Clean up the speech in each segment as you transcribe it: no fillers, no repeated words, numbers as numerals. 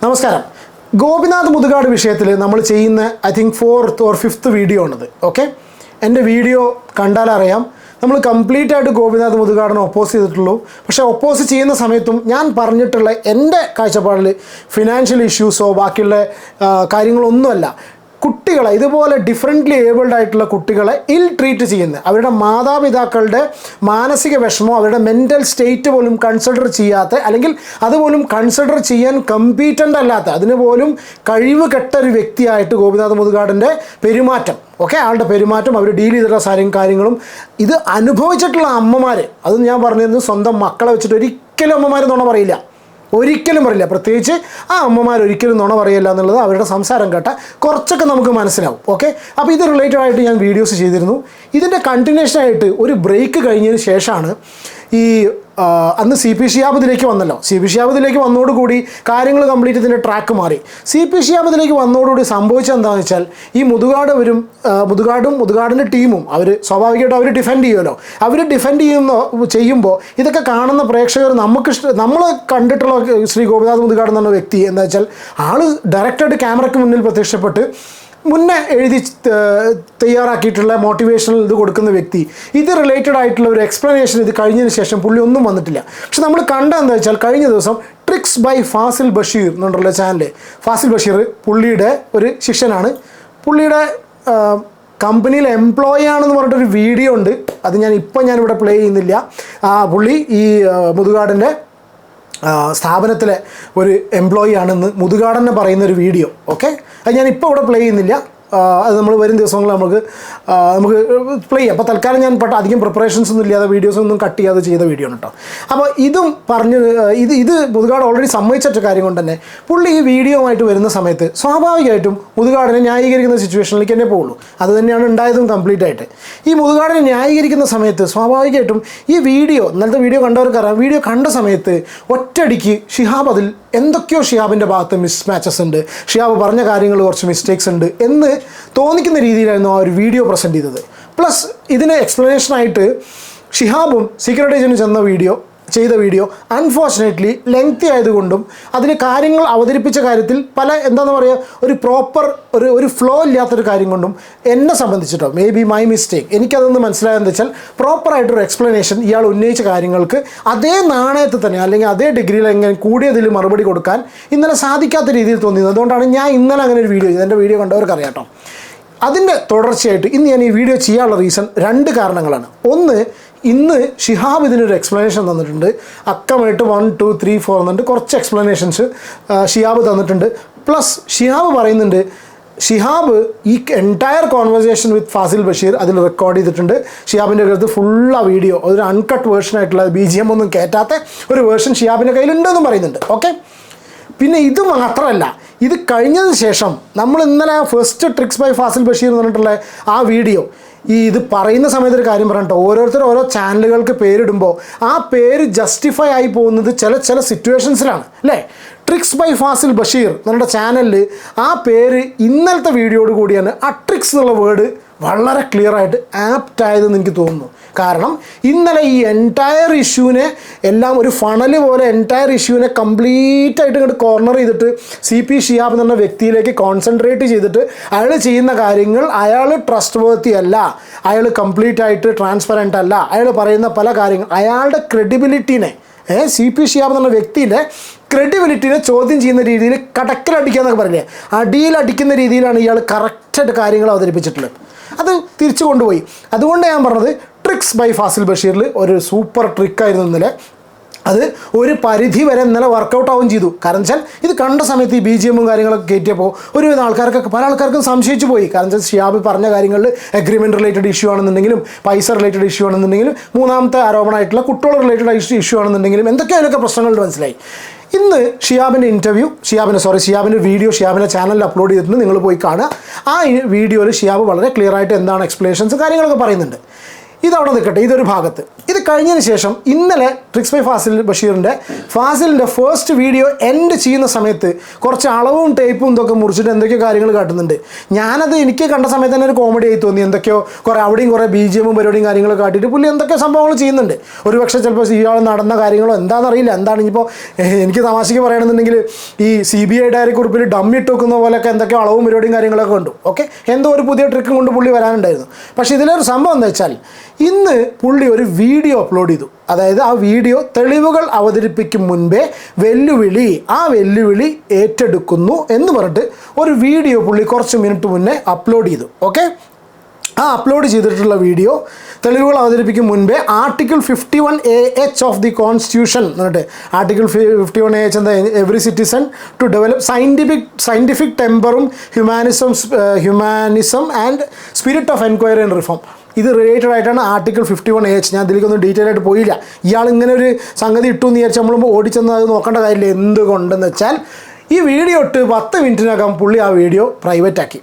നമസ്കാരം. ഗോപിനാഥ് മുതുകാട് വിഷയത്തിൽ നമ്മൾ ചെയ്യുന്ന I think 4th or 5th video ആണത്. ഓക്കെ, എൻ്റെ വീഡിയോ കണ്ടാലറിയാം നമ്മൾ കംപ്ലീറ്റ് ആയിട്ട് ഗോപിനാഥ് മുതുകാടിനെ ഒപ്പോസ് ചെയ്തിട്ടുള്ളൂ. പക്ഷേ ഒപ്പോസ് ചെയ്യുന്ന സമയത്തും ഞാൻ പറഞ്ഞിട്ടുള്ള എൻ്റെ കാഴ്ചപ്പാടിൽ ഫിനാൻഷ്യൽ ഇഷ്യൂസോ ബാക്കിയുള്ള കാര്യങ്ങളൊന്നുമല്ല. കുട്ടികളെ ഇതുപോലെ ഡിഫറെൻ്റ്ലി ഏബിൾഡ് ആയിട്ടുള്ള കുട്ടികളെ ഇൽ ട്രീറ്റ് ചെയ്യുന്ന അവരുടെ മാതാപിതാക്കളുടെ മാനസിക വിഷമോ അവരുടെ മെൻ്റൽ സ്റ്റേറ്റ് പോലും കൺസിഡർ ചെയ്യാത്ത, അല്ലെങ്കിൽ അതുപോലും കൺസിഡർ ചെയ്യാൻ കമ്പീറ്റൻ്റ് അല്ലാത്ത, അതിന് പോലും കഴിവ് കെട്ട ഒരു വ്യക്തിയായിട്ട് ഗോപിനാഥ് മുതുകാടിൻ്റെ പെരുമാറ്റം, ഓക്കെ, ആളുടെ പെരുമാറ്റം, അവർ ഡീൽ ചെയ്തിട്ടുള്ള കാര്യങ്ങളും ഇത് അനുഭവിച്ചിട്ടുള്ള അമ്മമാർ, അത് ഞാൻ പറഞ്ഞിരുന്നു, സ്വന്തം മക്കളെ വെച്ചിട്ട് ഒരിക്കലും അമ്മമാർ നുണ പറയില്ല, ഒരിക്കലും പറയില്ല. പ്രത്യേകിച്ച് ആ അമ്മമാർ ഒരിക്കലും നുണ പറയില്ല എന്നുള്ളത് അവരുടെ സംസാരം കേട്ടാൽ കുറച്ചൊക്കെ നമുക്ക് മനസ്സിലാവും. ഓക്കെ, അപ്പോൾ ഇത് റിലേറ്റഡ് ആയിട്ട് ഞാൻ വീഡിയോസ് ചെയ്തിരുന്നു. ഇതിൻ്റെ കണ്ടിന്യൂഷനായിട്ട് ഒരു ബ്രേക്ക് കഴിഞ്ഞതിന് ശേഷമാണ് ഈ അന്ന് സി പി ഷിഹാബിലേക്ക് വന്നല്ലോ. സി പി ഷിഹാബിലേക്ക് വന്നതോടുകൂടി കാര്യങ്ങൾ കംപ്ലീറ്റ് ഇതിൻ്റെ ട്രാക്ക് മാറി. സി പി ഷിഹാബിലേക്ക് വന്നതോടുകൂടി സംഭവിച്ചത് എന്താണെന്ന് വെച്ചാൽ ഈ മുതുകാടിൻ്റെ ടീമും അവർ സ്വാഭാവികമായിട്ടും അവർ ഡിഫെൻഡ് ചെയ്യുമല്ലോ. അവർ ഡിഫെൻഡ് ചെയ്യുമ്പോൾ ഇതൊക്കെ കാണുന്ന പ്രേക്ഷകർ നമ്മൾ കണ്ടിട്ടുള്ള ശ്രീ ഗോപിനാഥ് മുതുകാട് എന്ന വ്യക്തി എന്താ വെച്ചാൽ ആൾ ഡയറക്റ്റായിട്ട് ക്യാമറയ്ക്ക് മുന്നിൽ പ്രത്യക്ഷപ്പെട്ട് മുന്നേ എഴുതി തയ്യാറാക്കിയിട്ടുള്ള മോട്ടിവേഷണൽ ഇത് കൊടുക്കുന്ന വ്യക്തി, ഇത് റിലേറ്റഡ് ആയിട്ടുള്ള ഒരു എക്സ്പ്ലനേഷൻ ഇത് കഴിഞ്ഞതിന് ശേഷം പുള്ളി ഒന്നും വന്നിട്ടില്ല. പക്ഷെ നമ്മൾ കണ്ടതെന്താ വെച്ചാൽ കഴിഞ്ഞ ദിവസം ട്രിക്സ് ബൈ ഫാസിൽ ബഷീർ എന്നുള്ള ചാനൽ, ഫാസിൽ ബഷീർ പുള്ളിയുടെ ഒരു ശിഷ്യനാണ്, പുള്ളിയുടെ കമ്പനിയിൽ എംപ്ലോയി ആണെന്ന് പറഞ്ഞിട്ടൊരു വീഡിയോ ഉണ്ട്. അത് ഞാനിവിടെ പ്ലേ ചെയ്യുന്നില്ല. പുള്ളി ഈ മുതുകാടിൻ്റെ സ്ഥാപനത്തിലെ ഒരു എംപ്ലോയി ആണെന്ന് മുതുകാടനെ പറയുന്നൊരു വീഡിയോ. ഓക്കെ, അത് ഞാനിപ്പോൾ ഇവിടെ പ്ലേ ചെയ്യുന്നില്ല. അത് നമ്മൾ വരും ദിവസങ്ങളിൽ നമുക്ക് പ്ലേ ചെയ്യാം. അപ്പോൾ തൽക്കാലം ഞാൻ അധികം പ്രിപ്പറേഷൻസ് ഒന്നും ഇല്ലാതെ വീഡിയോസൊന്നും കട്ട് ചെയ്യാതെ ചെയ്ത വീഡിയോ ആണ് കേട്ടോ. അപ്പോൾ ഇതും ഇത് മുതുകാട് ഓൾറെഡി സമ്മതിച്ചിട്ട കാര്യം കൊണ്ട് തന്നെ പുള്ളി ഈ വീഡിയോയുമായിട്ട് വരുന്ന സമയത്ത് സ്വാഭാവികമായിട്ടും മുതുകാടിനെ ന്യായീകരിക്കുന്ന സിറ്റുവേഷനിലേക്ക് തന്നെ പോകുള്ളൂ. അത് തന്നെയാണ് ഉണ്ടായതും കംപ്ലീറ്റ് ആയിട്ട്. ഈ മുതുകാടിനെ ന്യായീകരിക്കുന്ന സമയത്ത് സ്വാഭാവികമായിട്ടും ഈ ഇന്നലത്തെ വീഡിയോ കണ്ടവർക്കറിയാം, വീഡിയോ കണ്ട സമയത്ത് ഒറ്റയടിക്ക് ഷിഹാബ് അതിൽ എന്തൊക്കെയോ ഷിഹാബിൻ്റെ ഭാഗത്ത് മിസ്മാച്ചസ് ഉണ്ട്, ഷിഹാബ് പറഞ്ഞ കാര്യങ്ങൾ കുറച്ച് മിസ്റ്റേക്സ് ഉണ്ട് എന്ന് തോന്നിക്കുന്ന രീതിയിലായിരുന്നു ആ ഒരു വീഡിയോ പ്രസൻറ്റ് ചെയ്തത്. പ്ലസ് ഇതിന് എക്സ്പ്ലനേഷനായിട്ട് ഷിഹാബും സീക്രട്ട് ഏജൻറ്റ് ചെയ്ത വീഡിയോ അൺഫോർച്ചുനേറ്റ്ലി ലെങ്തി ആയതുകൊണ്ടും അതിൽ കാര്യങ്ങൾ അവതരിപ്പിച്ച കാര്യത്തിൽ എന്താണെന്ന് പറയുക, ഒരു പ്രോപ്പർ ഒരു ഫ്ലോ ഇല്ലാത്തൊരു കാര്യം കൊണ്ടും എന്നെ സംബന്ധിച്ചിട്ടോ മേ ബി മൈ മിസ്റ്റേക്ക്, എനിക്കതൊന്ന് മനസ്സിലായെന്ന് വെച്ചാൽ പ്രോപ്പറായിട്ടൊരു എക്സ്പ്ലനേഷൻ ഇയാൾ ഉന്നയിച്ച കാര്യങ്ങൾക്ക് അതേ നാണയത്തിൽ തന്നെ അല്ലെങ്കിൽ അതേ ഡിഗ്രിയിൽ എങ്ങനെ കൂടിയതിൽ മറുപടി കൊടുക്കാൻ ഇന്നലെ സാധിക്കാത്ത രീതിയിൽ തോന്നിയത്. അതുകൊണ്ടാണ് ഞാൻ ഇന്നലെ അങ്ങനെ ഒരു വീഡിയോ ചെയ്തത്. എൻ്റെ വീഡിയോ കണ്ടവർക്ക് അറിയാം കേട്ടോ. അതിൻ്റെ തുടർച്ചയായിട്ട് ഇന്ന് ഞാൻ ഈ വീഡിയോ ചെയ്യാനുള്ള റീസൺ 2 കാരണങ്ങളാണ്. ഒന്ന്, ഇന്ന് ഷിഹാബ് ഇതിനൊരു എക്സ്പ്ലനേഷൻ തന്നിട്ടുണ്ട്. അക്കമായിട്ട് 1, 2, 3, 4 എന്നുണ്ട് കുറച്ച് എക്സ്പ്ലനേഷൻസ് ഷിഹാബ് തന്നിട്ടുണ്ട്. പ്ലസ് ഷിഹാബ് പറയുന്നുണ്ട്, ഷിഹാബ് ഈ entire conversation with Fazil Basheer അതിൽ റെക്കോർഡ് ചെയ്തിട്ടുണ്ട്. ഷിഹാബിൻ്റെ അടുത്ത് ഫുൾ ആ വീഡിയോ ഒരു അൺകട്ട് വേർഷനായിട്ടുള്ള BGM ഒന്നും കയറ്റാത്ത ഒരു വേർഷൻ ഷിഹാബിൻ്റെ കയ്യിലുണ്ടെന്നും പറയുന്നുണ്ട്. ഓക്കെ, പിന്നെ ഇത് മാത്രമല്ല, ഇത് കഴിഞ്ഞതിന് ശേഷം നമ്മൾ ഇന്നലെ first tricks by Fazil Basheer എന്ന് പറഞ്ഞിട്ടുള്ള ആ വീഡിയോ ഇത് പറയുന്ന സമയത്ത് ഒരു കാര്യം പറഞ്ഞിട്ടോ, ഓരോരുത്തർ ഓരോ ചാനലുകൾക്ക് പേരിടുമ്പോൾ ആ പേര് ജസ്റ്റിഫൈ ആയി പോകുന്നത് ചില സിറ്റുവേഷൻസിലാണ് അല്ലേ. ട്രിക്സ് ബൈ ഫാസിൽ ബഷീർ നമ്മുടെ ചാനലിൽ ആ പേര് ഇന്നലത്തെ വീഡിയോയോട് കൂടിയാണ് ആ ട്രിക്സ് എന്നുള്ള വേർഡ് വളരെ ക്ലിയർ ആയിട്ട് ആപ്റ്റ് ആയതെന്ന് എനിക്ക് തോന്നുന്നു. കാരണം ഇന്നലെ ഈ എൻറ്റയർ ഇഷ്യൂവിനെ എല്ലാം ഒരു ഫണൽ പോലെ എൻറ്റയർ ഇഷ്യൂവിനെ കംപ്ലീറ്റ് ആയിട്ട് ഇങ്ങോട്ട് കോർണർ ചെയ്തിട്ട് CP ഷിഹാബ് എന്ന വ്യക്തിയിലേക്ക് കോൺസെൻട്രേറ്റ് ചെയ്തിട്ട് അയാൾ ചെയ്യുന്ന കാര്യങ്ങൾ അയാൾ ട്രസ്റ്റ് വർത്തി അല്ല, അയാൾ കംപ്ലീറ്റ് ആയിട്ട് ട്രാൻസ്പെറൻ്റ് അല്ല, അയാൾ പറയുന്ന പല കാര്യങ്ങൾ അയാളുടെ ക്രെഡിബിലിറ്റീനെ CP ഷിഹാബ് എന്ന വ്യക്തിയുടെ ക്രെഡിബിലിറ്റിനെ ചോദ്യം ചെയ്യുന്ന രീതിയിൽ കടക്കിലടിക്കുക എന്നൊക്കെ പറയില്ലേ, അടിയിലടിക്കുന്ന രീതിയിലാണ് ഇയാൾ കറക്റ്റായിട്ട് കാര്യങ്ങൾ അവതരിപ്പിച്ചിട്ടുള്ളത്. അത് തിരിച്ചു കൊണ്ടുപോയി. അതുകൊണ്ട് ഞാൻ പറഞ്ഞത് ട്രിക്സ് ബൈ ഫാസിൽ ബഷീറിൽ ഒരു സൂപ്പർ ട്രിക്കായിരുന്നു ഇന്നലെ. അത് ഒരു പരിധി വരെ ഇന്നലെ വർക്കൗട്ട് ആവുകയും ചെയ്തു. കാരണം വെച്ചാൽ ഇത് കണ്ട സമയത്ത് ഈ BGM കാര്യങ്ങളൊക്കെ കയറ്റിയപ്പോൾ ഒരുവിധ പല ആൾക്കാർക്കും സംശയിച്ചു പോയി. കാരണം വെച്ചാൽ ഷിഹാബ് പറഞ്ഞ കാര്യങ്ങളിൽ എഗ്രിമെൻറ്റ് റിലേറ്റഡ് ഇഷ്യൂ ആണെന്നുണ്ടെങ്കിലും പൈസ റിലേറ്റഡ് ഇഷ്യൂ ആണെന്നുണ്ടെങ്കിലും മൂന്നാമത്തെ ആരോപണമായിട്ടുള്ള കുട്ടികൾ റിലേറ്റഡ് ഇഷ്യൂ ആണെന്നുണ്ടെങ്കിലും എന്തൊക്കെയൊക്കെ പ്രശ്നങ്ങളുണ്ട് മനസ്സിലായി. ഇന്ന് ഷിഹാബിൻ്റെ വീഡിയോ ഷിഹാബിൻ്റെ ചാനലിൽ അപ്ലോഡ് ചെയ്തിട്ടുണ്ട്, നിങ്ങൾ പോയി കാണുക. ആ വീഡിയോയിൽ ഷിഹാബ് വളരെ ക്ലിയർ ആയിട്ട് എന്താണ് എക്സ്പ്ലനേഷൻസ് കാര്യങ്ങളൊക്കെ പറയുന്നുണ്ട്. ഇതവിടെ നിൽക്കട്ടെ, ഇതൊരു ഭാഗത്ത്. ഇത് കഴിഞ്ഞതിന് ശേഷം ഇന്നലെ ട്രിക്സ് ബൈ ഫാസിലിൻ്റെ ഫസ്റ്റ് വീഡിയോ എൻഡ് ചെയ്യുന്ന സമയത്ത് കുറച്ച് അളവും ടേപ്പും ഇതൊക്കെ മുറിച്ചിട്ട് എന്തൊക്കെയോ കാര്യങ്ങൾ കാട്ടുന്നുണ്ട്. ഞാനത് എനിക്ക് കണ്ട സമയത്ത് തന്നെ ഒരു കോമഡി ആയി തോന്നി. എന്തൊക്കെയോ അവിടെയും കുറേ BGM പരിപാടിയും കാര്യങ്ങളൊക്കെ കാട്ടിയിട്ട് പുള്ളി എന്തൊക്കെയോ സംഭവങ്ങൾ ചെയ്യുന്നുണ്ട്. ഒരുപക്ഷെ ചിലപ്പോൾ ഇയാൾ നടന്ന കാര്യങ്ങളോ എന്താണെന്നറിയില്ല. എന്താണ് ഇനിയിപ്പോൾ എനിക്ക് തമാശയ്ക്ക് പറയണമെന്നുണ്ടെങ്കിൽ ഈ CBI ഡയറി കുറിപ്പിൽ ഡമ്മി ഇട്ട് വെക്കുന്ന പോലെയൊക്കെ എന്തൊക്കെയോ അളവും പരിപാടിയും കാര്യങ്ങളൊക്കെ ഉണ്ട്. ഓക്കെ, എന്തോ ഒരു പുതിയ ട്രിക്കും കൊണ്ട് പുള്ളി വരാനുണ്ടായിരുന്നു. പക്ഷേ ഇതിലൊരു സംഭവം എന്താ വെച്ചാൽ ഇന്ന് പുള്ളി ഒരു വീഡിയോ അപ്ലോഡ് ചെയ്തു. അതായത് ആ വീഡിയോ തെളിവുകൾ അവതരിപ്പിക്കും മുൻപേ ആ വെല്ലുവിളി ഏറ്റെടുക്കുന്നു എന്ന് പറഞ്ഞിട്ട് ഒരു വീഡിയോ പുള്ളി കുറച്ച് മിനിറ്റ് മുന്നേ അപ്ലോഡ് ചെയ്തു. ഓക്കെ, ആ അപ്ലോഡ് ചെയ്തിട്ടുള്ള വീഡിയോ തെളിവുകൾ അവതരിപ്പിക്കും മുൻപേ article 51AH of the constitution എന്ന് പറഞ്ഞിട്ട് ആർട്ടിക്കിൾ 51AH എന്താ, every citizen to develop scientific ടെമ്പറും humanism and spirit of enquiry and reform. ഇത് റിലേറ്റഡ് ആയിട്ടാണ് ആർട്ടിക്കിൾ 51AH. ഞാൻ ഇതിലേക്കൊന്നും ഡീറ്റെയിൽ ആയിട്ട് പോയില്ല. ഇയാൾ ഇങ്ങനെ ഒരു സംഗതി ഇട്ടു എന്ന് വിചാരിച്ച് നമ്മൾ ഓടിച്ചെന്ന് അത് നോക്കേണ്ട കാര്യമില്ല. എന്തുകൊണ്ടെന്ന് വെച്ചാൽ ഈ വീഡിയോ ഇട്ട് 10 മിനിറ്റിനകം പുള്ളി ആ വീഡിയോ പ്രൈവറ്റ് ആക്കി.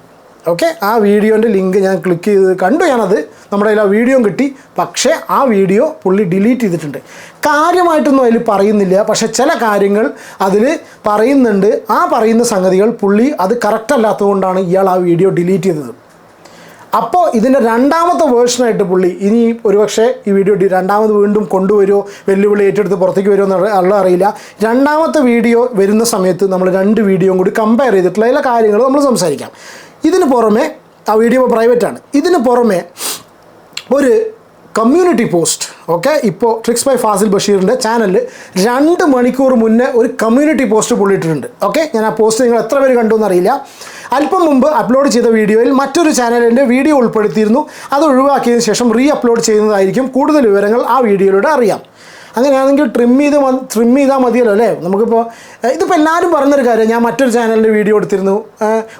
ഓക്കെ, ആ വീഡിയോൻ്റെ ലിങ്ക് ഞാൻ ക്ലിക്ക് ചെയ്ത് കണ്ടു. ഞാനത് നമ്മുടെ കയ്യിൽ ആ വീഡിയോ കിട്ടി. പക്ഷേ ആ വീഡിയോ പുള്ളി ഡിലീറ്റ് ചെയ്തിട്ടുണ്ട്. കാര്യമായിട്ടൊന്നും അതിൽ പറയുന്നില്ല, പക്ഷേ ചില കാര്യങ്ങൾ അതിൽ പറയുന്നുണ്ട്. ആ പറയുന്ന സംഗതികൾ പുള്ളി അത് കറക്റ്റ് അല്ലാത്തതുകൊണ്ടാണ് ഇയാൾ ആ വീഡിയോ ഡിലീറ്റ് ചെയ്തത്. അപ്പോൾ ഇതിൻ്റെ രണ്ടാമത്തെ വേർഷനായിട്ട് പുള്ളി ഇനി ഒരുപക്ഷെ ഈ വീഡിയോ രണ്ടാമത് വീണ്ടും കൊണ്ടുവരുമോ, വെല്ലുവിളി ഏറ്റെടുത്ത് പുറത്തേക്ക് വരുമോ എന്നുള്ള അറിയില്ല. രണ്ടാമത്തെ വീഡിയോ വരുന്ന സമയത്ത് നമ്മൾ 2 വീഡിയോയും കൂടി കമ്പയർ ചെയ്തിട്ടുള്ള എല്ലാ കാര്യങ്ങളും നമ്മൾ സംസാരിക്കാം. ഇതിന് പുറമെ ആ വീഡിയോ പ്രൈവറ്റാണ്. ഇതിന് പുറമെ ഒരു കമ്മ്യൂണിറ്റി പോസ്റ്റ്, ഓക്കെ, ഇപ്പോൾ ട്രിക്സ് ബൈ ഫാസിൽ ബഷീറിൻ്റെ ചാനലിൽ 2 മണിക്കൂർ മുന്നേ ഒരു കമ്മ്യൂണിറ്റി പോസ്റ്റ് പുള്ളിയിട്ടിട്ടുണ്ട്. ഓക്കെ, ഞാൻ ആ പോസ്റ്റ് നിങ്ങൾ എത്ര പേര് കണ്ടു എന്നറിയില്ല. അല്പം മുമ്പ് അപ്ലോഡ് ചെയ്ത വീഡിയോയിൽ മറ്റൊരു ചാനലിൻ്റെ വീഡിയോ ഉൾപ്പെടുത്തിയിരുന്നു. അത് ഒഴിവാക്കിയതിന് ശേഷം അപ്ലോഡ് ചെയ്യുന്നതായിരിക്കും. കൂടുതൽ വിവരങ്ങൾ ആ വീഡിയോയിലൂടെ അറിയാം. അങ്ങനെയാണെങ്കിൽ ട്രിം ചെയ്താൽ മതിയല്ലോ അല്ലേ? നമുക്കിപ്പോൾ ഇതിപ്പോൾ എല്ലാവരും പറഞ്ഞൊരു കാര്യം. ഞാൻ മറ്റൊരു ചാനലിൻ്റെ വീഡിയോ എടുത്തിരുന്നു.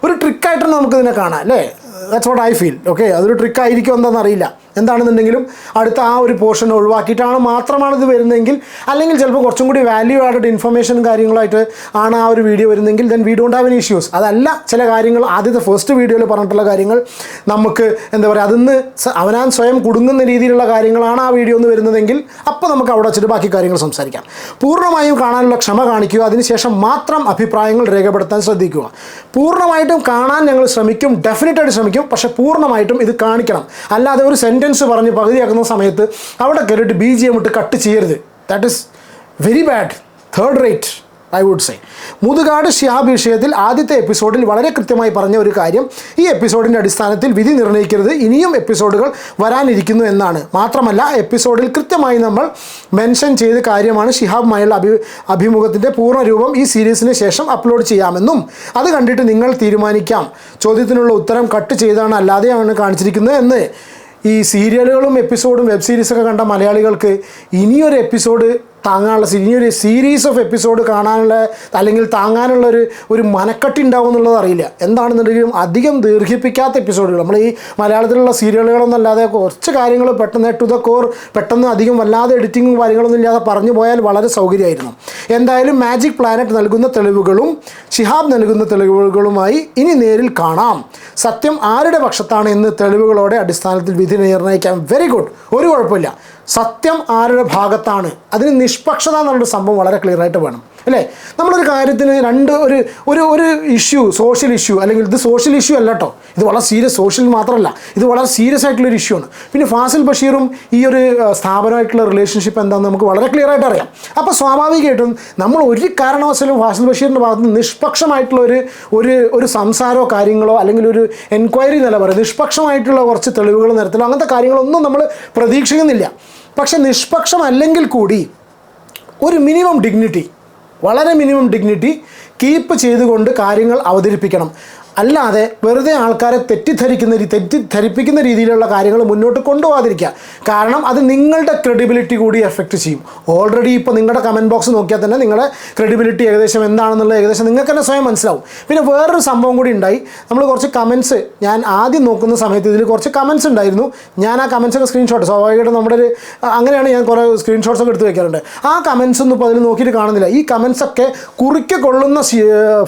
ഒരു ട്രിക്കായിട്ടാണ് നമുക്കിതിനെ കാണാം അല്ലേ? That's what I feel. Okay, അതൊരു ട്രിക്കായിരിക്കും എന്താണെന്നറിയില്ല. എന്താണെന്നുണ്ടെങ്കിലും അടുത്ത ആ ഒരു പോർഷൻ ഒഴിവാക്കിയിട്ടാണ് മാത്രമാണ് ഇത് വരുന്നതെങ്കിൽ, അല്ലെങ്കിൽ ചിലപ്പോൾ കുറച്ചും കൂടി വാല്യൂ ആഡഡ് ഇൻഫർമേഷൻ കാര്യങ്ങളായിട്ട് ആണ് ആ ഒരു വീഡിയോ വരുന്നതെങ്കിൽ then we don't have any issues. അതല്ല, ചില കാര്യങ്ങൾ ആദ്യത്തെ ഫസ്റ്റ് വീഡിയോയിൽ പറഞ്ഞിട്ടുള്ള കാര്യങ്ങൾ നമുക്ക് എന്താ പറയുക, അതിന്ന് അവനാൻ സ്വയം കുടുങ്ങുന്ന രീതിയിലുള്ള കാര്യങ്ങളാണ് ആ വീഡിയോ ഒന്ന് വരുന്നതെങ്കിൽ അപ്പോൾ നമുക്ക് അവിടെ വെച്ചിട്ട് ബാക്കി കാര്യങ്ങൾ സംസാരിക്കാം. പൂർണ്ണമായും കാണാനുള്ള ക്ഷമ കാണിക്കുക. അതിനുശേഷം മാത്രം അഭിപ്രായങ്ങൾ രേഖപ്പെടുത്താൻ ശ്രദ്ധിക്കുക. പൂർണ്ണമായിട്ടും കാണാൻ ഞങ്ങൾ ശ്രമിക്കും, ഡെഫിനറ്റായിട്ട് ശ്രമിക്കും. പക്ഷേ പൂർണ്ണമായിട്ടും ഇത് കാണിക്കണം. അല്ലാതെ ഒരു സെൻറ്റൻസ് പറഞ്ഞ് പകുതിയാക്കുന്ന സമയത്ത് അവിടെ കയറിയിട്ട് BGM ഇട്ട് കട്ട് ചെയ്യരുത്. That is very bad, third rate I would say. Muthukad Shihab വിഷയത്തിൽ ആദ്യത്തെ എപ്പിസോഡിൽ വളരെ കൃത്യമായി പറഞ്ഞ ഒരു കാര്യം, ഈ എപ്പിസോഡിൻ്റെ അടിസ്ഥാനത്തിൽ വിധി നിർണ്ണയിക്കരുത്, ഇനിയും എപ്പിസോഡുകൾ വരാനിരിക്കുന്നു എന്നാണ്. മാത്രമല്ല എപ്പിസോഡിൽ കൃത്യമായി നമ്മൾ മെൻഷൻ ചെയ്ത കാര്യമാണ് ഷിഹാബുമായുള്ള അഭിമുഖത്തിൻ്റെ പൂർണ്ണരൂപം ഈ സീരീസിന് ശേഷം അപ്ലോഡ് ചെയ്യാമെന്നും അത് കണ്ടിട്ട് നിങ്ങൾ തീരുമാനിക്കാം. ചോദ്യത്തിനുള്ള ഉത്തരം കട്ട് ചെയ്താണ് അല്ലാതെയാണ് കാണിച്ചിരിക്കുന്നത് എന്ന്. ഈ സീരിയലുകളും എപ്പിസോഡും വെബ് സീരീസൊക്കെ കണ്ട മലയാളികൾക്ക് ഇനിയൊരു എപ്പിസോഡ് താങ്ങാനുള്ള, ഇനിയൊരു സീരീസ് ഓഫ് എപ്പിസോഡ് കാണാനുള്ള അല്ലെങ്കിൽ താങ്ങാനുള്ള ഒരു മനക്കെട്ടി ഉണ്ടാവും എന്നുള്ളത് അറിയില്ല. എന്താണെന്നുണ്ടെങ്കിലും അധികം ദീർഘിപ്പിക്കാത്ത എപ്പിസോഡുകൾ, നമ്മൾ ഈ മലയാളത്തിലുള്ള സീരിയലുകളൊന്നും അല്ലാതെ കുറച്ച് കാര്യങ്ങൾ പെട്ടെന്ന് ടു ദ കോർ, പെട്ടെന്ന് അധികം വല്ലാതെ എഡിറ്റിങ്ങും കാര്യങ്ങളൊന്നും ഇല്ലാതെ പറഞ്ഞു പോയാൽ വളരെ സൗകര്യമായിരുന്നു. എന്തായാലും മാജിക് പ്ലാനറ്റ് നൽകുന്ന തെളിവുകളും ഷിഹാബ് നൽകുന്ന തെളിവുകളുമായി ഇനി നേരിൽ കാണാം. സത്യം ആരുടെ പക്ഷത്താണ് എന്ന് തെളിവുകളോടെ അടിസ്ഥാനത്തിൽ വിധി നിർണ്ണയിക്കാം. വെരി ഗുഡ്, ഒരു കുഴപ്പമില്ല. സത്യം ആരുടെ ഭാഗത്താണ്, അതിന് നിഷ്പക്ഷത എന്നുള്ളൊരു സംഭവം വളരെ ക്ലിയർ ആയിട്ട് വേണം അല്ലേ? നമ്മളൊരു കാര്യത്തിന് ഒരു ഇഷ്യൂ, സോഷ്യൽ ഇഷ്യൂ, അല്ലെങ്കിൽ ഇത് സോഷ്യൽ ഇഷ്യൂ അല്ല കേട്ടോ, ഇത് വളരെ സീരിയസ്, സോഷ്യൽ മാത്രമല്ല ഇത് വളരെ സീരിയസ് ആയിട്ടുള്ളൊരു ഇഷ്യൂ ആണ്. പിന്നെ ഫാസിൽ ബഷീറും ഈ ഒരു സ്ഥാപനമായിട്ടുള്ള റിലേഷൻഷിപ്പ് എന്താണെന്ന് നമുക്ക് വളരെ ക്ലിയർ ആയിട്ട് അറിയാം. അപ്പോൾ സ്വാഭാവികമായിട്ടും നമ്മൾ ഒരു കാരണവശാലും ഫാസിൽ ബഷീറിൻ്റെ ഭാഗത്ത് നിന്ന് നിഷ്പക്ഷമായിട്ടുള്ള ഒരു സംസാരമോ കാര്യങ്ങളോ അല്ലെങ്കിൽ ഒരു എൻക്വയറി നില പറയുക, നിഷ്പക്ഷമായിട്ടുള്ള കുറച്ച് തെളിവുകൾ നിരത്തലോ അങ്ങനത്തെ കാര്യങ്ങളൊന്നും നമ്മൾ പ്രതീക്ഷിക്കുന്നില്ല. പക്ഷെ നിഷ്പക്ഷമല്ലെങ്കിൽ കൂടി ഒരു മിനിമം ഡിഗ്നിറ്റി, വളരെ മിനിമം ഡിഗ്നിറ്റി കീപ്പ് ചെയ്തുകൊണ്ട് കാര്യങ്ങൾ അവതരിപ്പിക്കണം. അല്ലാതെ വെറുതെ ആൾക്കാരെ തെറ്റിദ്ധരിപ്പിക്കുന്ന രീതിയിലുള്ള കാര്യങ്ങൾ മുന്നോട്ട് കൊണ്ടുപോകാതിരിക്കുക. കാരണം അത് നിങ്ങളുടെ ക്രെഡിബിലിറ്റി കൂടി എഫക്റ്റ് ചെയ്യും. ഓൾറെഡി ഇപ്പോൾ നിങ്ങളുടെ കമൻറ്റ് ബോക്സ് നോക്കിയാൽ തന്നെ നിങ്ങളുടെ ക്രെഡിബിലിറ്റി ഏകദേശം എന്താണെന്നുള്ളത് ഏകദേശം നിങ്ങൾക്ക് തന്നെ സ്വയം മനസ്സിലാവും. പിന്നെ വേറൊരു സംഭവം കൂടി ഉണ്ടായി. നമ്മൾ കുറച്ച് കമൻറ്റ്സ് ഞാൻ ആദ്യം നോക്കുന്ന സമയത്ത് ഇതിൽ കുറച്ച് കമൻറ്റ്സ് ഉണ്ടായിരുന്നു. ഞാൻ ആ കമൻറ്റ്സൊക്കെ സ്ക്രീൻഷോട്ട്, സ്വാഭാവികമായിട്ടും നമ്മുടെ അങ്ങനെയാണ് ഞാൻ കുറേ സ്ക്രീൻഷോട്ട്സൊക്കെ എടുത്ത് വയ്ക്കാറുണ്ട്. ആ കമൻറ്റ്സ് ഒന്നും ഇപ്പോൾ അതിൽ നോക്കിയിട്ട് കാണുന്നില്ല. ഈ കമൻറ്റ്സൊക്കെ കുറിക്കൊള്ളുന്ന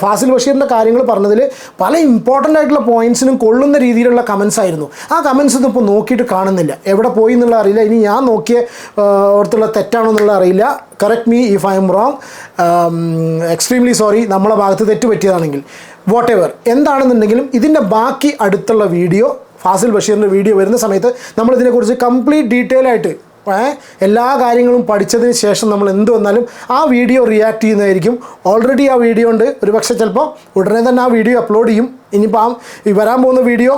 ഫാസിൽ ബഷീറിൻ്റെ കാര്യങ്ങൾ പറഞ്ഞതിൽ പല ഇമ്പോർട്ടൻ്റ് ആയിട്ടുള്ള പോയിൻറ്റ്സിനും കൊള്ളുന്ന രീതിയിലുള്ള കമൻസ് ആയിരുന്നു. ആ കമൻസ് ഒന്നും ഇപ്പോൾ നോക്കിയിട്ട് കാണുന്നില്ല, എവിടെ പോയി എന്നുള്ള അറിയില്ല. ഇനി ഞാൻ നോക്കിയ ഓർത്തുള്ള തെറ്റാണോ എന്നുള്ള അറിയില്ല. Correct me if I M wrong, extremely sorry. നമ്മളെ ഭാഗത്ത് തെറ്റ് പറ്റിയതാണെങ്കിൽ വാട്ട് എവർ എന്താണെന്നുണ്ടെങ്കിലും ഇതിൻ്റെ ബാക്കി അടുത്തുള്ള വീഡിയോ, ഫാസിൽ ബഷീറിൻ്റെ വീഡിയോ വരുന്ന സമയത്ത് നമ്മളിതിനെക്കുറിച്ച് കംപ്ലീറ്റ് ഡീറ്റെയിൽ ആയിട്ട് എല്ലാ കാര്യങ്ങളും പഠിച്ചതിന് ശേഷം നമ്മൾ എന്ത് വന്നാലും ആ വീഡിയോ റിയാക്ട് ചെയ്യുന്നതായിരിക്കും. ഓൾറെഡി ആ വീഡിയോ ഉണ്ട്, ഒരു പക്ഷേ ചിലപ്പോൾ ഉടനെ തന്നെ ആ വീഡിയോ അപ്ലോഡ് ചെയ്യും. ഇനിയിപ്പോൾ ഈ വരാൻ പോകുന്ന വീഡിയോ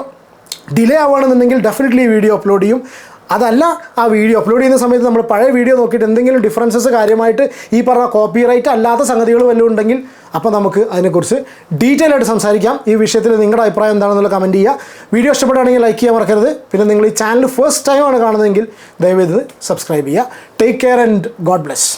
ഡിലേ ആവുകയാണെന്നുണ്ടെങ്കിൽ ഡെഫിനറ്റ്ലി ഈ വീഡിയോ അപ്ലോഡ് ചെയ്യും. അതല്ല, ആ വീഡിയോ അപ്ലോഡ് ചെയ്യുന്ന സമയത്ത് നമ്മൾ പഴയ വീഡിയോ നോക്കിയിട്ട് എന്തെങ്കിലും ഡിഫറൻസസ് കാര്യമായിട്ട് ഈ പറഞ്ഞ കോപ്പിറൈറ്റ് അല്ലാത്ത സംഗതികൾ വല്ലതും ഉണ്ടെങ്കിൽ അപ്പോൾ നമുക്ക് അതിനെക്കുറിച്ച് ഡീറ്റെയിൽ ആയിട്ട് സംസാരിക്കാം. ഈ വിഷയത്തിൽ നിങ്ങളുടെ അഭിപ്രായം എന്താണെന്നുള്ള കമൻറ്റ് ചെയ്യുക. വീഡിയോ ഇഷ്ടപ്പെടുകയാണെങ്കിൽ ലൈക്ക് ചെയ്യാൻ മറക്കരുത്. പിന്നെ നിങ്ങൾ ഈ ചാനൽ ഫസ്റ്റ് ടൈമാണ് കാണുന്നതെങ്കിൽ ദയവേത് സബ്സ്ക്രൈബ് ചെയ്യുക. Take care and God bless.